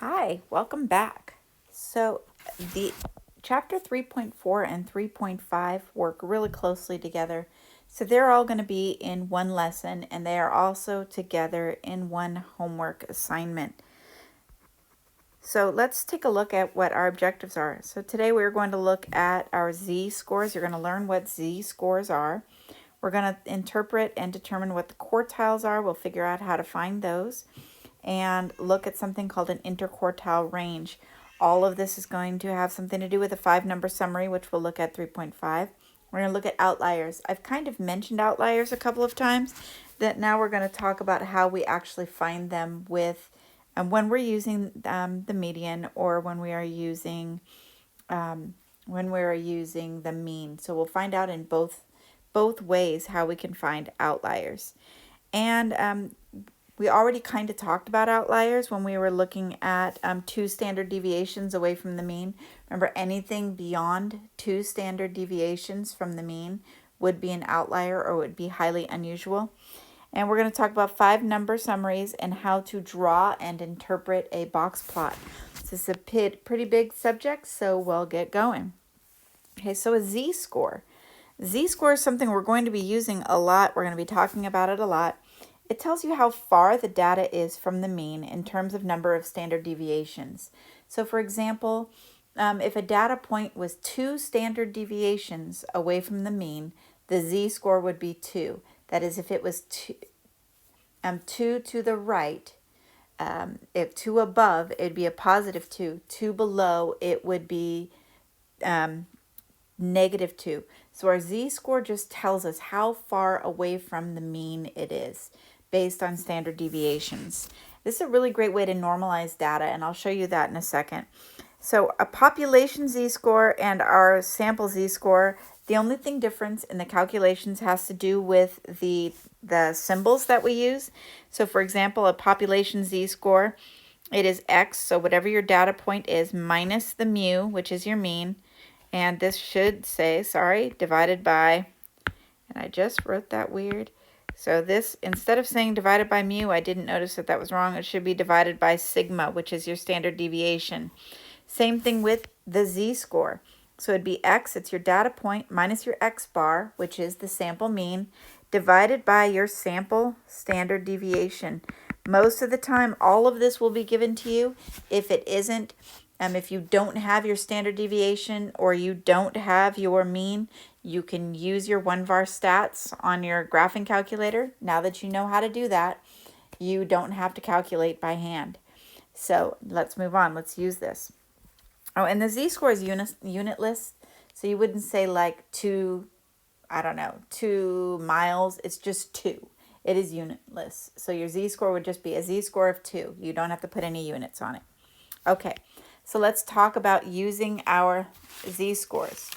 Hi, welcome back. So the chapter 3.4 and 3.5 work really closely together. So they're all going to be in one lesson and they are also together in one homework assignment. So let's take a look at what our objectives are. So today we're going to look at our Z-scores. You're going to learn what Z-scores are. We're going to interpret and determine what the quartiles are. We'll figure out how to find those and look at something called an interquartile range. All of this is going to have something to do with a 5-number summary, which we'll look at 3.5. We're going to look at outliers. I've kind of mentioned outliers a couple of times. That now we're going to talk about how we actually find them with when we're using the median or when we are using the mean. So we'll find out in both ways how we can find outliers. And we already kind of talked about outliers when we were looking at 2 standard deviations away from the mean. Remember, anything beyond 2 standard deviations from the mean would be an outlier or would be highly unusual. And we're going to talk about 5-number summaries and how to draw and interpret a box plot. This is a pretty big subject, so we'll get going. Okay, so a Z-score. Z-score is something we're going to be using a lot. We're going to be talking about it a lot. It tells you how far the data is from the mean in terms of number of standard deviations. So for example, if a data point was 2 standard deviations away from the mean, the Z-score would be 2. That is, if it was 2 to the right, if 2 above, it would be a positive 2. 2 below, it would be negative 2. So our Z-score just tells us how far away from the mean it is based on standard deviations. This is a really great way to normalize data, and I'll show you that in a second. So a population Z-score and our sample Z-score, the only thing difference in the calculations has to do with the symbols that we use. So for example, a population Z-score, it is X, so whatever your data point is, minus the mu, which is your mean, and this should say, divided by, and I just wrote that weird. So this, instead of saying divided by mu, I didn't notice that was wrong. It should be divided by sigma, which is your standard deviation. Same thing with the Z-score. So it'd be X, it's your data point, minus your X bar, which is the sample mean, divided by your sample standard deviation. Most of the time, all of this will be given to you. If it isn't, if you don't have your standard deviation or you don't have your mean, you can use your 1var stats on your graphing calculator. Now that you know how to do that, you don't have to calculate by hand. So let's move on. Let's use this. Oh, and the Z-score is unitless. So you wouldn't say like 2 miles. It's just 2. It is unitless. So your Z-score would just be a Z-score of 2. You don't have to put any units on it. Okay. So let's talk about using our Z-scores.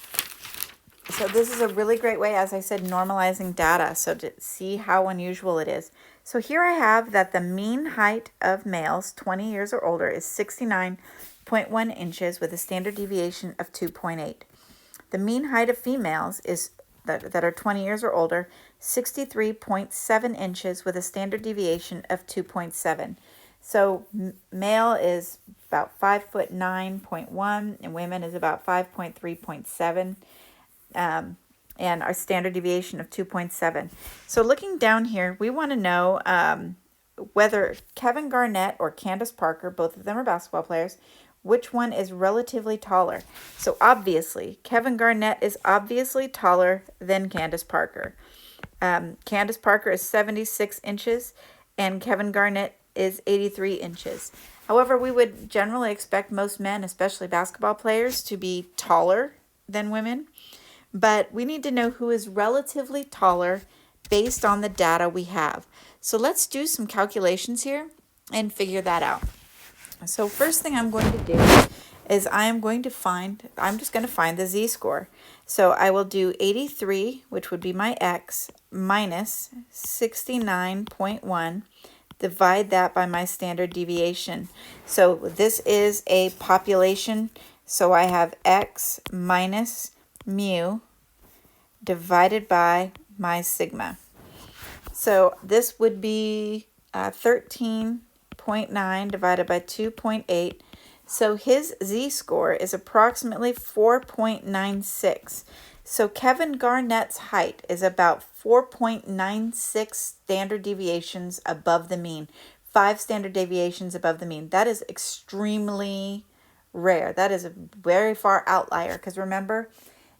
So this is a really great way, as I said, normalizing data, so to see how unusual it is. So here I have that the mean height of males 20 years or older is 69.1 inches with a standard deviation of 2.8. The mean height of females is that are 20 years or older, 63.7 inches with a standard deviation of 2.7. So male is about 5'9.1 and women is about 5.3.7, and our standard deviation of 2.7. So looking down here, we want to know whether Kevin Garnett or Candace Parker, both of them are basketball players, which one is relatively taller. So obviously, Kevin Garnett is obviously taller than Candace Parker. Candace Parker is 76 inches and Kevin Garnett is 83 inches. However, we would generally expect most men, especially basketball players, to be taller than women. But we need to know who is relatively taller based on the data we have. So let's do some calculations here and figure that out. So first thing I'm going to do is I'm just going to find the Z-score. So I will do 83, which would be my X, minus 69.1. Divide that by my standard deviation. So this is a population. So I have X minus mu divided by my sigma. So this would be 13.8 0.9 divided by 2.8. So his z-score is approximately 4.96. So Kevin Garnett's height is about 4.96 standard deviations above the mean. 5 standard deviations above the mean. That is extremely rare. That is a very far outlier, because remember,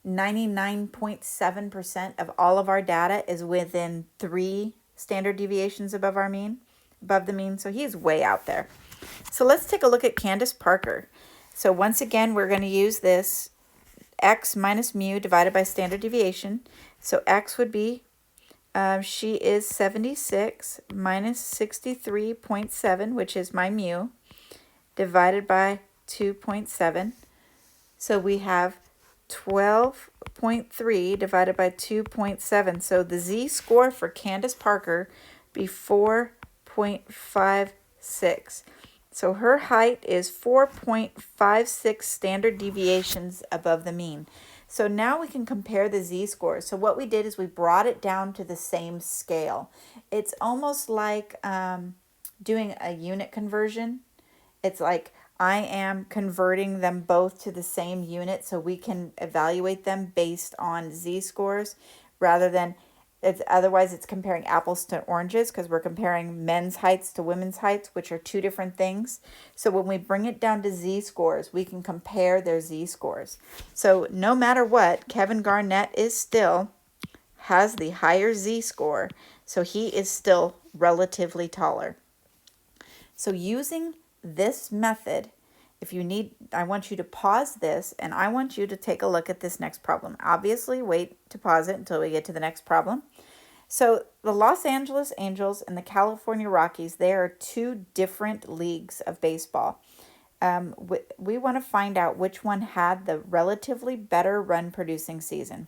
99.7% of all of our data is within 3 standard deviations above our mean, above the mean. So he's way out there. So let's take a look at Candace Parker. So once again, we're going to use this x minus mu divided by standard deviation. So x would be, she is 76 minus 63.7, which is my mu, divided by 2.7. So we have 12.3 divided by 2.7. So the z-score for Candace Parker be 4.56. So her height is 4.56 standard deviations above the mean. So now we can compare the z-scores. So what we did is we brought it down to the same scale. It's almost like doing a unit conversion. It's like I am converting them both to the same unit so we can evaluate them based on z-scores rather than otherwise it's comparing apples to oranges, because we're comparing men's heights to women's heights, which are two different things. So when we bring it down to z-scores, we can compare their z-scores. So no matter what, Kevin Garnett has the higher z-score, so he is still relatively taller. So using this method, if you need, I want you to pause this and I want you to take a look at this next problem. Obviously, wait to pause it until we get to the next problem. So the Los Angeles Angels and the California Rockies, they are two different leagues of baseball. We want to find out which one had the relatively better run producing season.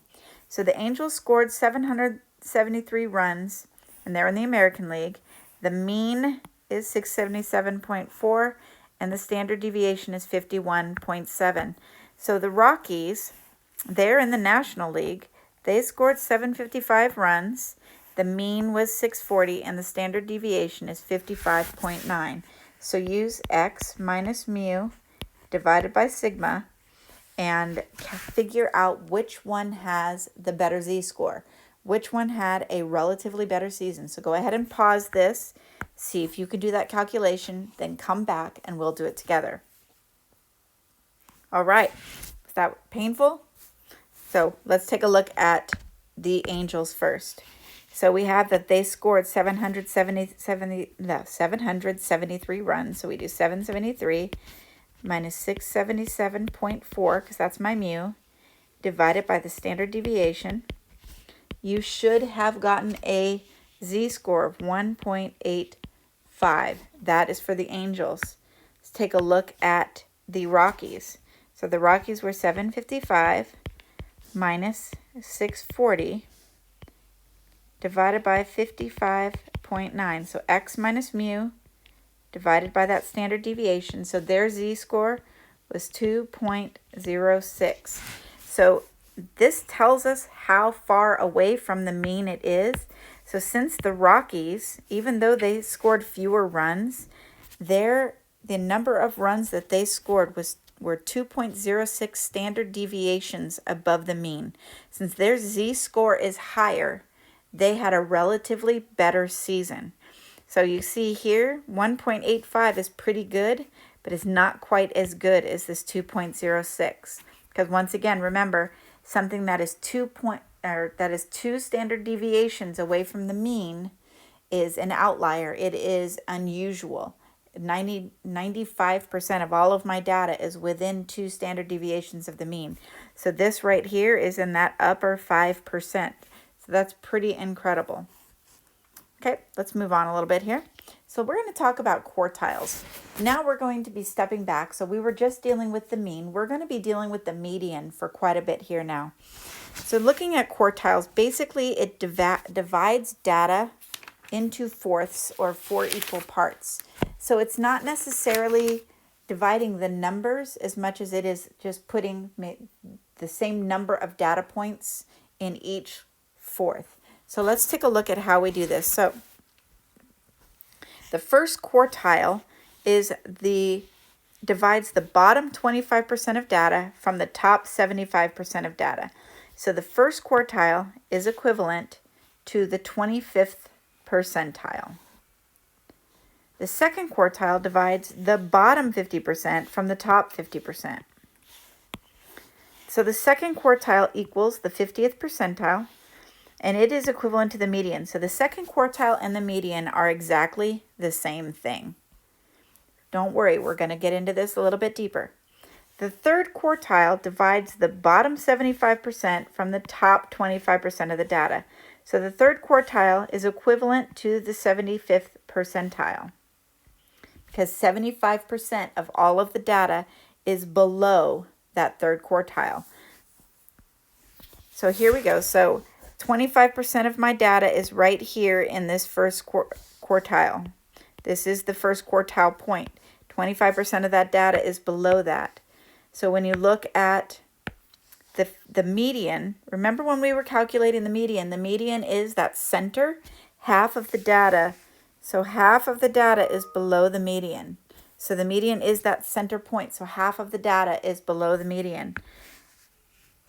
So the Angels scored 773 runs, and they're in the American League. The mean is 677.4, and the standard deviation is 51.7. So the Rockies, they're in the National League. They scored 755 runs. The mean was 640, and the standard deviation is 55.9. So use x minus mu divided by sigma and figure out which one has the better z-score. Which one had a relatively better season. So go ahead and pause this. See if you can do that calculation. Then come back and we'll do it together. All right. Was that painful? So let's take a look at the Angels first. So we have that they scored 773 runs. So we do 773 minus 677.4, because that's my mu, divided by the standard deviation. You should have gotten a z-score of 1.85. That is for the Angels. Let's take a look at the Rockies. So the Rockies were 755 minus 640 divided by 55.9. So x minus mu divided by that standard deviation. So their z-score was 2.06. So this tells us how far away from the mean it is. So since the Rockies, even though they scored fewer runs, the number of runs that they scored were 2.06 standard deviations above the mean. Since their z-score is higher, they had a relatively better season. So you see here, 1.85 is pretty good, but it's not quite as good as this 2.06. Because once again, remember, something that is 2 standard deviations away from the mean is an outlier. It is unusual. 95% of all of my data is within 2 standard deviations of the mean. So this right here is in that upper 5%. So that's pretty incredible. Okay, let's move on a little bit here. So we're going to talk about quartiles. Now we're going to be stepping back. So we were just dealing with the mean. We're going to be dealing with the median for quite a bit here now. So looking at quartiles, basically it divides data into fourths or 4 equal parts. So it's not necessarily dividing the numbers as much as it is just putting the same number of data points in each fourth. So let's take a look at how we do this. So The first quartile divides the bottom 25% of data from the top 75% of data. So the first quartile is equivalent to the 25th percentile. The second quartile divides the bottom 50% from the top 50%. So the second quartile equals the 50th percentile, and it is equivalent to the median. So the second quartile and the median are exactly the same thing. Don't worry, we're going to get into this a little bit deeper. The third quartile divides the bottom 75% from the top 25% of the data. So the third quartile is equivalent to the 75th percentile, because 75% of all of the data is below that third quartile. So here we go. So 25% of my data is right here in this first quartile. This is the first quartile point. 25% of that data is below that. So when you look at the median, remember when we were calculating the median is that center half of the data. So half of the data is below the median. So the median is that center point. So half of the data is below the median.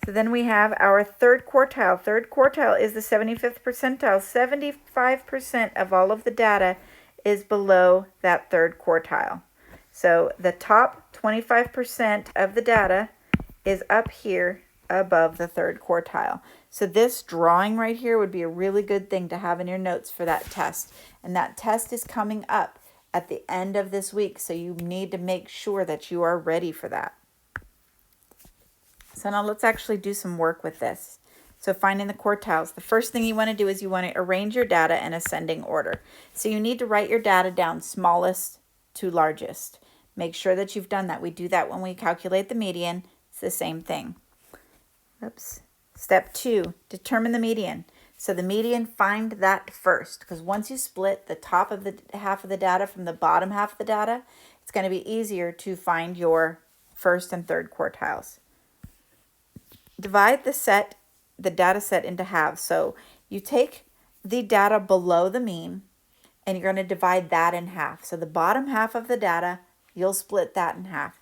So then we have our third quartile. Third quartile is the 75th percentile. 75% of all of the data is below that third quartile. So the top 25% of the data is up here above the third quartile. So this drawing right here would be a really good thing to have in your notes for that test. And that test is coming up at the end of this week, so you need to make sure that you are ready for that. So now let's actually do some work with this. So finding the quartiles, the first thing you want to do is you want to arrange your data in ascending order. So you need to write your data down smallest to largest. Make sure that you've done that. We do that when we calculate the median. It's the same thing. Oops. Step 2, determine the median. So the median, find that first, because once you split the top of the half of the data from the bottom half of the data, it's going to be easier to find your first and third quartiles. Divide the data set into halves. So you take the data below the mean and you're going to divide that in half. So the bottom half of the data, you'll split that in half.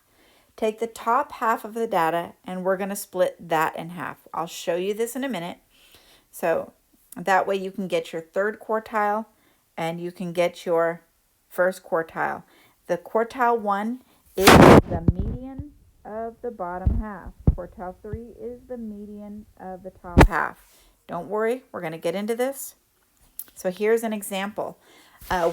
Take the top half of the data and we're going to split that in half. I'll show you this in a minute. So that way you can get your third quartile and you can get your first quartile. The quartile 1 is the median of the bottom half. Quartile 3 is the median of the top half. Don't worry, we're going to get into this. So here's an example.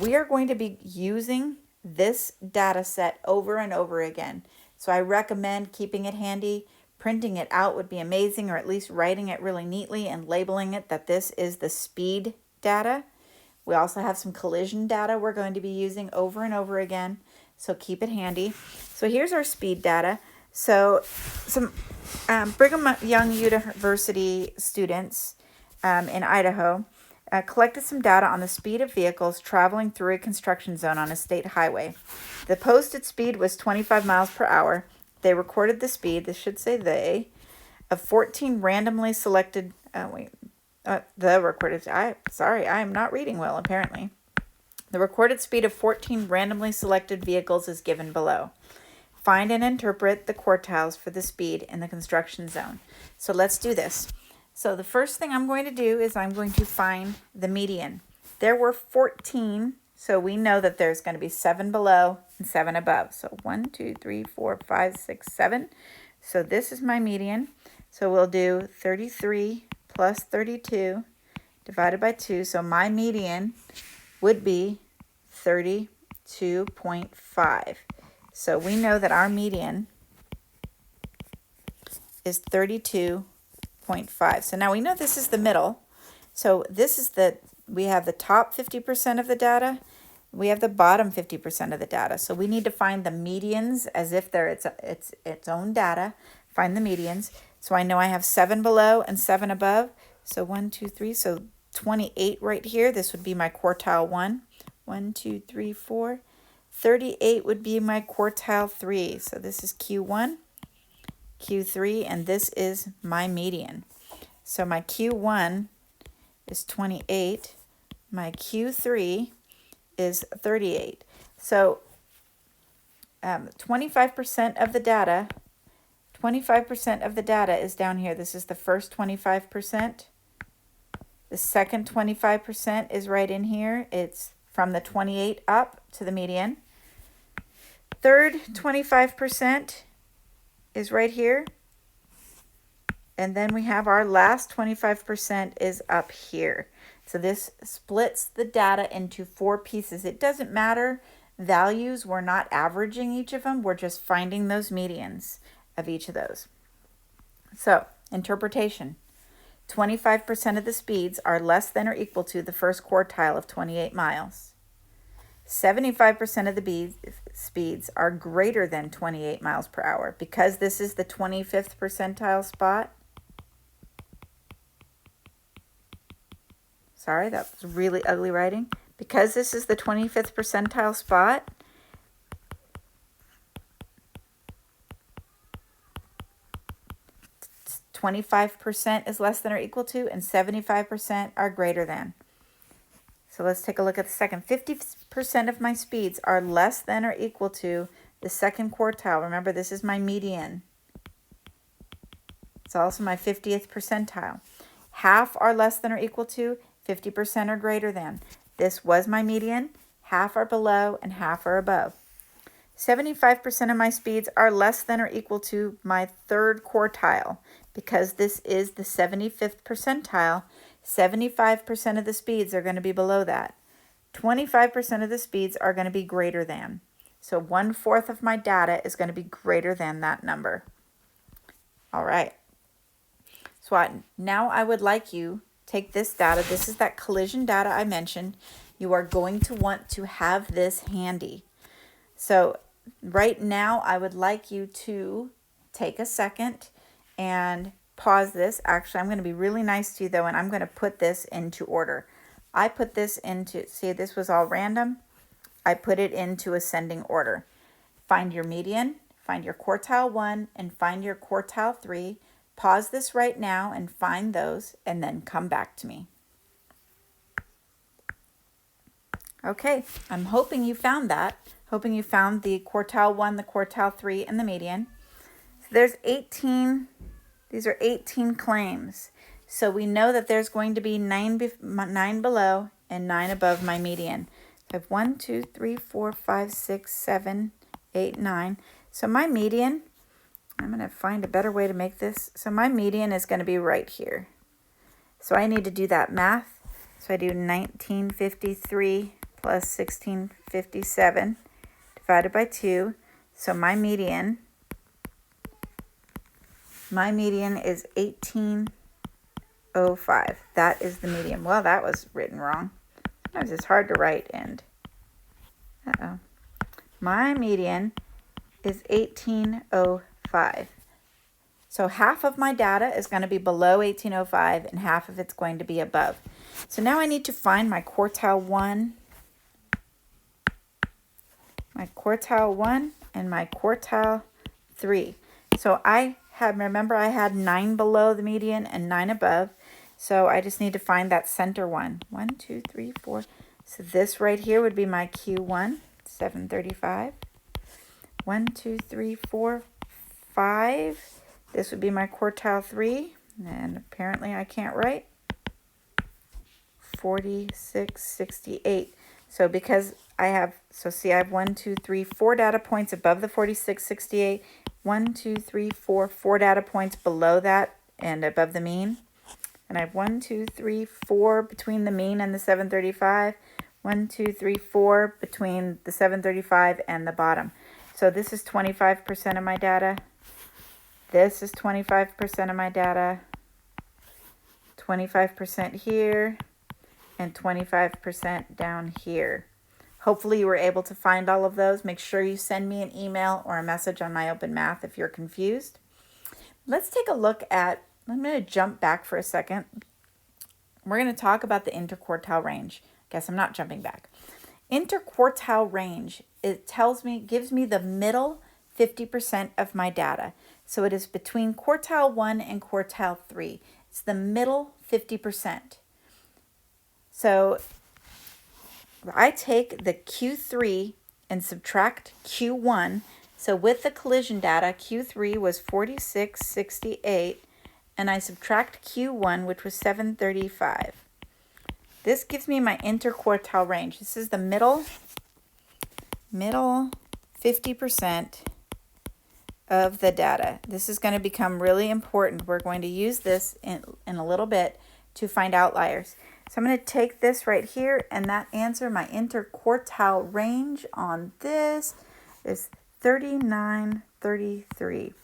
We are going to be using this data set over and over again. So I recommend keeping it handy. Printing it out would be amazing, or at least writing it really neatly and labeling it that this is the speed data. We also have some collision data we're going to be using over and over again, so keep it handy. So here's our speed data. So some Brigham Young University students in Idaho collected some data on the speed of vehicles traveling through a construction zone on a state highway. The posted speed was 25 miles per hour. They recorded the speed, this should say they, of 14 randomly selected, I am not reading well apparently. The recorded speed of 14 randomly selected vehicles is given below. Find and interpret the quartiles for the speed in the construction zone. So let's do this. So the first thing I'm going to do is I'm going to find the median. There were 14, so we know that there's going to be 7 below and 7 above. So 1, 2, 3, 4, 5, 6, 7. So this is my median. So we'll do 33 plus 32 divided by 2. So my median would be 32.5. So we know that our median is 32.5. So now we know this is the middle. So this is we have the top 50% of the data. We have the bottom 50% of the data. So we need to find the medians as if they're its own data. Find the medians. So I know I have 7 below and 7 above. So 1, 2, 3. So 28 right here. This would be my quartile 1. 1, 2, 3, 4. 38 would be my quartile 3. So this is Q1, Q3, and this is my median. So my Q1 is 28. My Q3 is 38. So 25% of the data, 25% of the data is down here. This is the first 25%. The second 25% is right in here. It's from the 28 up to the median. Third 25% is right here. And then we have our last 25% is up here. So this splits the data into 4 pieces. It doesn't matter values. We're not averaging each of them. We're just finding those medians of each of those. So interpretation. 25% of the speeds are less than or equal to the first quartile of 28 miles. 75% of the speeds are greater than 28 miles per hour. Because this is the 25th percentile spot. Sorry, that was really ugly writing. Because this is the 25th percentile spot, 25% is less than or equal to, and 75% are greater than. So let's take a look at the second. 50% of my speeds are less than or equal to the second quartile. Remember, this is my median. It's also my 50th percentile. Half are less than or equal to, 50% or greater than. This was my median. Half are below, and half are above. 75% of my speeds are less than or equal to my third quartile. Because this is the 75th percentile, 75% of the speeds are going to be below that. 25% of the speeds are going to be greater than. So 1/4 of my data is going to be greater than that number. All right. So now I would like you take this data. This is that collision data I mentioned. You are going to want to have this handy. So right now I would like you to take a second and pause this. Actually, I'm going to be really nice to you though, and I'm going to put this into order. I put this into, see, this was all random. I put it into ascending order. Find your median, find your quartile 1, and find your quartile 3. Pause this right now and find those, and then come back to me. Okay, I'm hoping you found that. Hoping you found the quartile 1, the quartile 3, and the median. So there's 18, these are 18 claims. So we know that there's going to be 9 below and 9 above my median. So I have 1, 2, 3, 4, 5, 6, 7, 8, 9. So my median, I'm going to find a better way to make this. So my median is going to be right here. So I need to do that math. So I do 1953 plus 1657 divided by 2. So my median is 1805. That is the median. Well, that was written wrong. Sometimes it's hard to write and, my median is 1805. So half of my data is going to be below 1805 and half of it's going to be above. So now I need to find my quartile 1, and my quartile 3. So remember I had 9 below the median and 9 above. So I just need to find that center one. 1, 2, 3, 4. So this right here would be my Q1, 735. 1, 2, 3, 4, 5. This would be my quartile 3. And apparently I can't write. 4668. So because I have 1, 2, 3, 4 data points above the 4668. 1, 2, 3, 4, 4 data points below that and above the mean. And I have 1, 2, 3, 4 between the mean and the 735. 1, 2, 3, 4 between the 735 and the bottom. So this is 25% of my data. This is 25% of my data. 25% here and 25% down here. Hopefully you were able to find all of those. Make sure you send me an email or a message on my Open Math if you're confused. Let's take a look at, I'm going to jump back for a second. We're going to talk about the interquartile range. Guess I'm not jumping back. Interquartile range, gives me the middle 50% of my data. So it is between quartile 1 and quartile 3. It's the middle 50%. So I take the Q3 and subtract Q1. So with the collision data, Q3 was 4668, and I subtract Q1, which was 735. This gives me my interquartile range. This is the middle 50% of the data. This is going to become really important. We're going to use this in a little bit to find outliers. So I'm going to take this right here, and that answer, my interquartile range on this is 3933.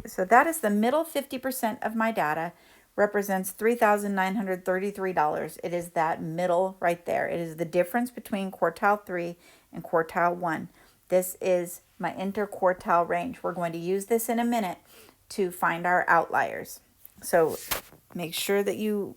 So that is the middle 50% of my data, represents $3,933. It is that middle right there. It is the difference between quartile 3 and quartile 1. This is my interquartile range. We're going to use this in a minute to find our outliers. So make sure that you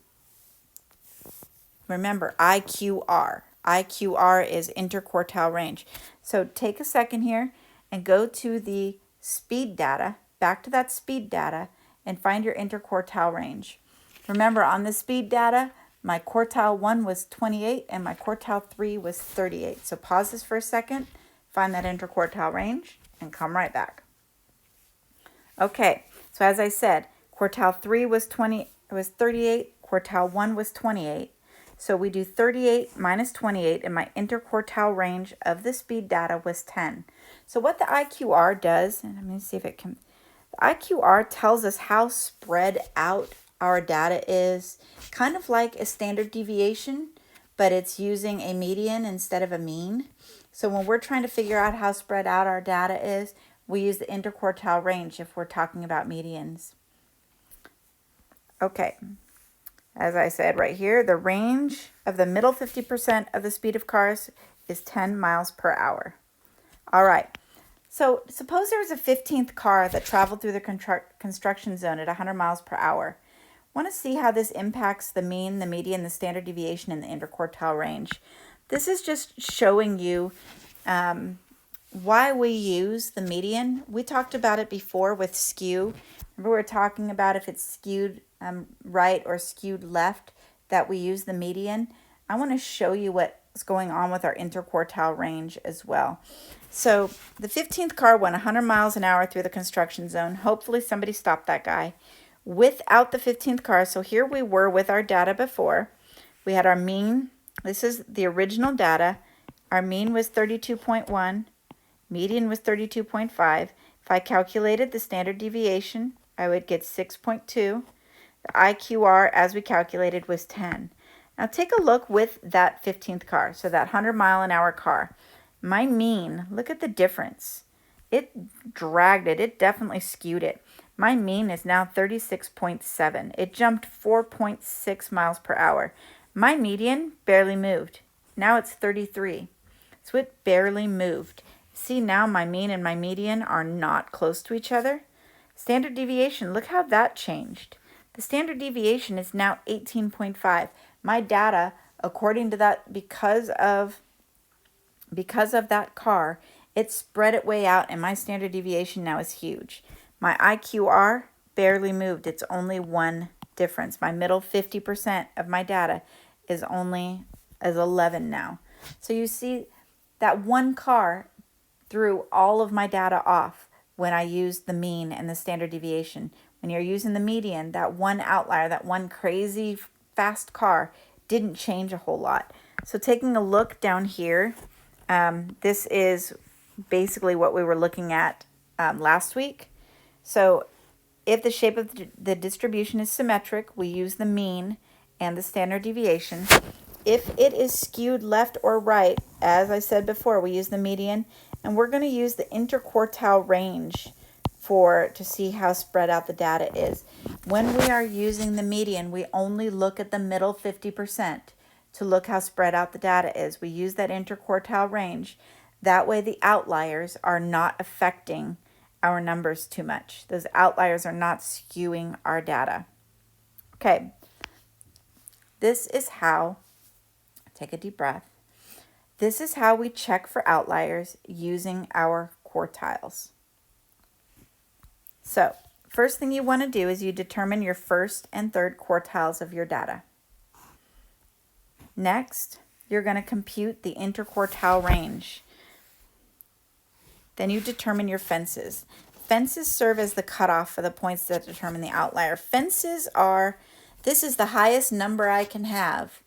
remember IQR. IQR is interquartile range. So take a second here and go to the speed data, back to that speed data, and find your interquartile range. Remember, on the speed data, my quartile 1 was 28 and my quartile 3 was 38. So pause this for a second, find that interquartile range, and come right back. Okay, so as I said, quartile 3 was 38, quartile 1 was 28. So we do 38 minus 28, and my interquartile range of the speed data was 10. So what the IQR does, and let me see if it can, the IQR tells us how spread out our data is, kind of like a standard deviation, but it's using a median instead of a mean. So when we're trying to figure out how spread out our data is, we use the interquartile range if we're talking about medians. Okay. As I said right here, the range of the middle 50% of the speed of cars is 10 miles per hour. All right. So suppose there was a 15th car that traveled through the construction zone at 100 miles per hour. Want to see how this impacts the mean, the median, the standard deviation, and the interquartile range. This is just showing you why we use the median. We talked about it before with skew. Remember, we were talking about if it's skewed right or skewed left, that we use the median. I want to show you what's going on with our interquartile range as well. So the 15th car went 100 miles an hour through the construction zone. Hopefully somebody stopped that guy. Without the 15th car, so here we were with our data before. We had our mean. This is the original data. Our mean was 32.1. Median was 32.5. If I calculated the standard deviation, I would get 6.2. The IQR, as we calculated, was 10. Now take a look with that 15th car, so that 100-mile-an-hour car. My mean, look at the difference. It dragged it. It definitely skewed it. My mean is now 36.7. It jumped 4.6 miles per hour. My median barely moved. Now it's 33. So it barely moved. See, now my mean and my median are not close to each other. Standard deviation, look how that changed. The standard deviation is now 18.5. My data, according to that, because of that car, it spread it way out, and my standard deviation now is huge. My IQR barely moved. It's only one difference. My middle 50% of my data is 11 now. So you see that one car threw all of my data off when I used the mean and the standard deviation. When you're using the median, that one outlier, that one crazy fast car didn't change a whole lot. So taking a look down here, this is basically what we were looking at last week. So if the shape of the distribution is symmetric, we use the mean and the standard deviation. If it is skewed left or right, as I said before, we use the median, and we're going to use the interquartile range to see how spread out the data is. When we are using the median, we only look at the middle 50% to look how spread out the data is. We use that interquartile range. That way the outliers are not affecting our numbers too much. Those outliers are not skewing our data. Okay, this is how, take a deep breath. This is how we check for outliers using our quartiles. So, first thing you want to do is you determine your first and third quartiles of your data. Next, you're going to compute the interquartile range. Then you determine your fences. Fences serve as the cutoff for the points that determine the outlier. Fences are, this is the highest number I can have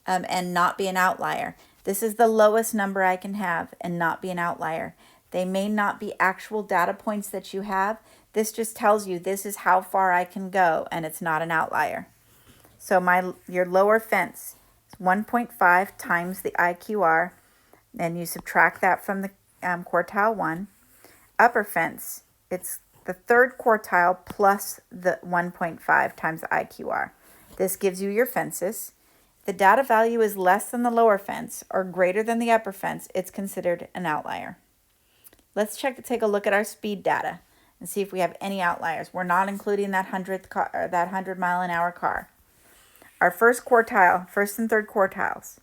and not be an outlier. This is the lowest number I can have and not be an outlier. They may not be actual data points that you have. This just tells you this is how far I can go and it's not an outlier. So your lower fence is 1.5 times the IQR, and you subtract that from the quartile 1. Upper fence, it's the third quartile plus the 1.5 times the IQR. This gives you your fences. If the data value is less than the lower fence or greater than the upper fence, it's considered an outlier. Let's take a look at our speed data and see if we have any outliers. We're not including that 100 mile an hour car. Our first and third quartiles.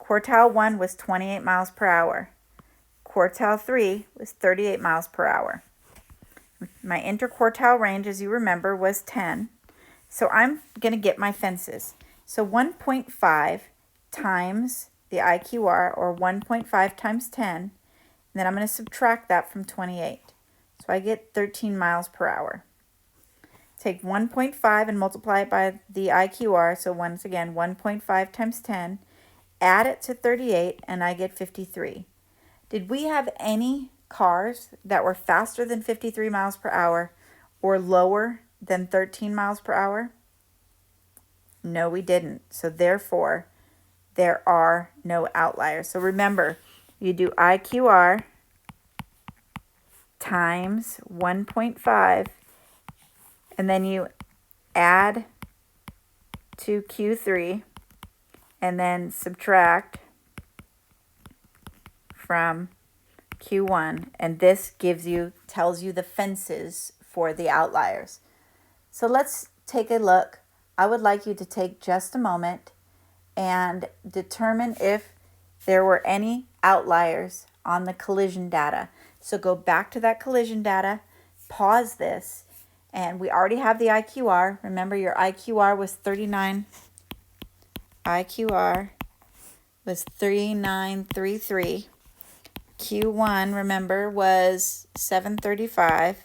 Quartile 1 was 28 miles per hour. Quartile 3 was 38 miles per hour. My interquartile range, as you remember, was 10. So I'm going to get my fences. So 1.5 times the IQR, or 1.5 times 10, and then I'm going to subtract that from 28. So I get 13 miles per hour. Take 1.5 and multiply it by the IQR, so once again 1.5 times 10, add it to 38, and I get 53. Did we have any cars that were faster than 53 miles per hour or lower than 13 miles per hour? No, we didn't. So therefore, there are no outliers. So remember, you do IQR times 1.5, and then you add to Q3, and then subtract from Q1, and this tells you the fences for the outliers. So let's take a look. I would like you to take just a moment and determine if there were any outliers on the collision data. So go back to that collision data, pause this, and we already have the IQR. Remember, your IQR was 39. IQR was 3933. Q1, remember, was 735,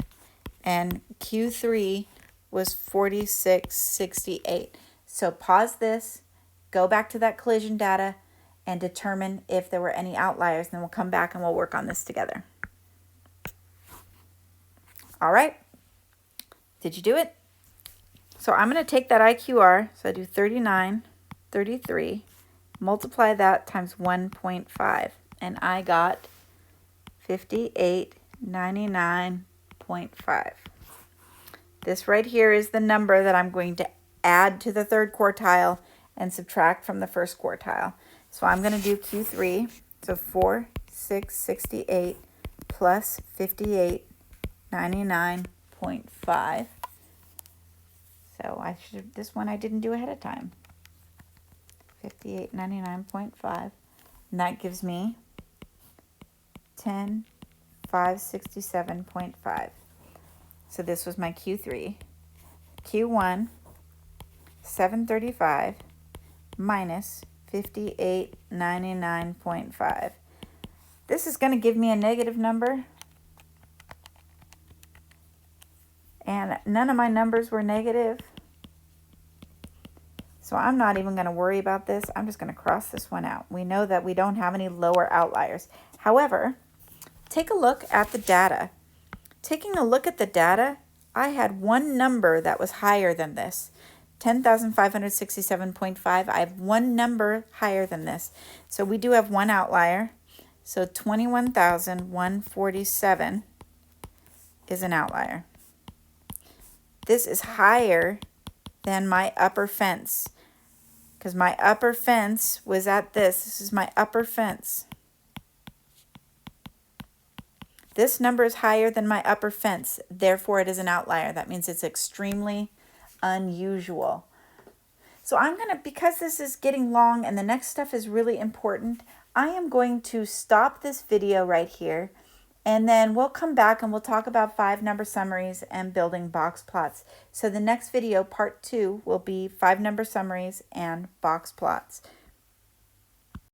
and Q3 was 4668. So pause this, go back to that collision data, and determine if there were any outliers. Then we'll come back and we'll work on this together. All right. Did you do it? So I'm going to take that IQR, so I do 3933, multiply that times 1.5, and I got 5899.5. This right here is the number that I'm going to add to the third quartile and subtract from the first quartile. So I'm going to do Q3, so 4668 plus 5899.5. So this one I didn't do ahead of time. 5899.5, and that gives me 10,567.5. So this was my Q3. Q1, 735 minus 5899.5. This is going to give me a negative number, and none of my numbers were negative. So I'm not even going to worry about this. I'm just going to cross this one out. We know that we don't have any lower outliers. However, take a look at the data. Taking a look at the data, I had one number that was higher than this, 10,567.5. I have one number higher than this. So we do have one outlier. So 21,147 is an outlier. This is higher than my upper fence, because my upper fence was at this. This is my upper fence. This number is higher than my upper fence, therefore it is an outlier. That means it's extremely unusual. So because this is getting long and the next stuff is really important, I am going to stop this video right here, and then we'll come back and we'll talk about 5 number summaries and building box plots. So the next video, part 2, will be 5 number summaries and box plots.